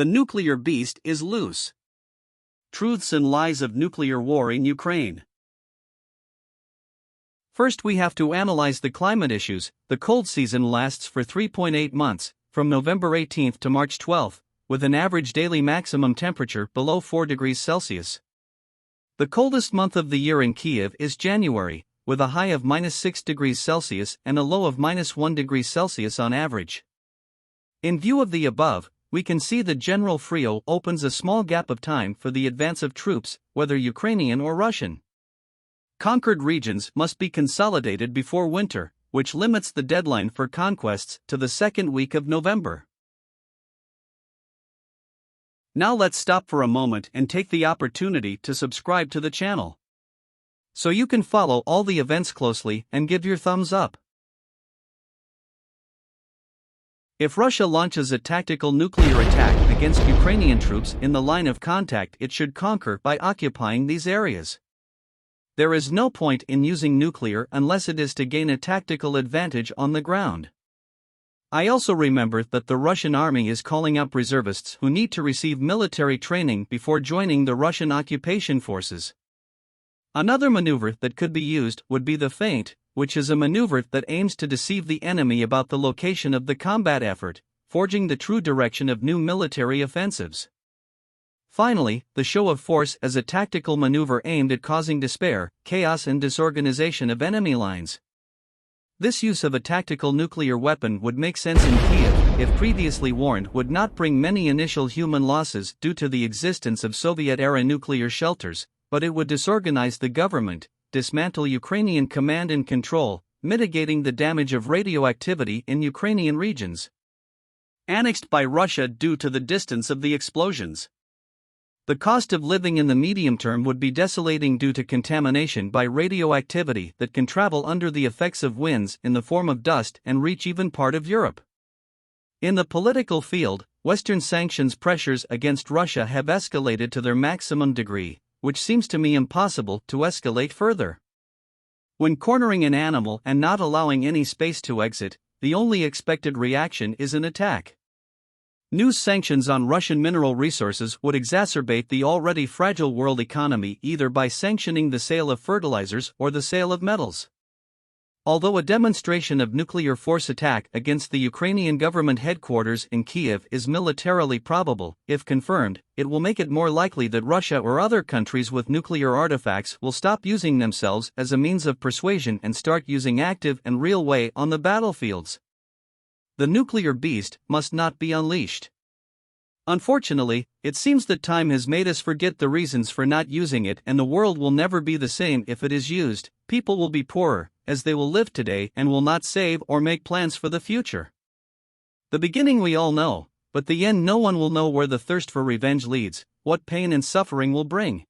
The nuclear beast is loose. Truths and lies of nuclear war in Ukraine. First, we have to analyze the climate issues. The cold season lasts for 3.8 months, from November 18 to March 12, with an average daily maximum temperature below 4 degrees Celsius. The coldest month of the year in Kyiv is January, with a high of -6 degrees Celsius and a low of -1 degree Celsius on average. In view of the above, we can see the general frio opens a small gap of time for the advance of troops, whether Ukrainian or Russian. Conquered regions must be consolidated before winter, which limits the deadline for conquests to the second week of November. Now let's stop for a moment and take the opportunity to subscribe to the channel, so you can follow all the events closely and give your thumbs up. If Russia launches a tactical nuclear attack against Ukrainian troops in the line of contact, it should conquer by occupying these areas. There is no point in using nuclear unless it is to gain a tactical advantage on the ground. I also remember that the Russian army is calling up reservists who need to receive military training before joining the Russian occupation forces. Another maneuver that could be used would be the feint, which is a maneuver that aims to deceive the enemy about the location of the combat effort, forging the true direction of new military offensives. Finally, the show of force as a tactical maneuver aimed at causing despair, chaos and disorganization of enemy lines. This use of a tactical nuclear weapon would make sense in Kyiv, if previously warned, would not bring many initial human losses due to the existence of Soviet-era nuclear shelters, but it would disorganize the government, dismantle Ukrainian command and control, mitigating the damage of radioactivity in Ukrainian regions annexed by Russia due to the distance of the explosions. The cost of living in the medium term would be desolating due to contamination by radioactivity that can travel under the effects of winds in the form of dust and reach even part of Europe. In the political field, Western sanctions pressures against Russia have escalated to their maximum degree, which seems to me impossible to escalate further. When cornering an animal and not allowing any space to exit, the only expected reaction is an attack. New sanctions on Russian mineral resources would exacerbate the already fragile world economy either by sanctioning the sale of fertilizers or the sale of metals. Although a demonstration of nuclear force attack against the Ukrainian government headquarters in Kyiv is militarily probable, if confirmed, it will make it more likely that Russia or other countries with nuclear artifacts will stop using themselves as a means of persuasion and start using active and real way on the battlefields. The nuclear beast must not be unleashed. Unfortunately, it seems that time has made us forget the reasons for not using it, and the world will never be the same if it is used. People will be poorer, as they will live today and will not save or make plans for the future. The beginning we all know, but the end no one will know, where the thirst for revenge leads, what pain and suffering will bring.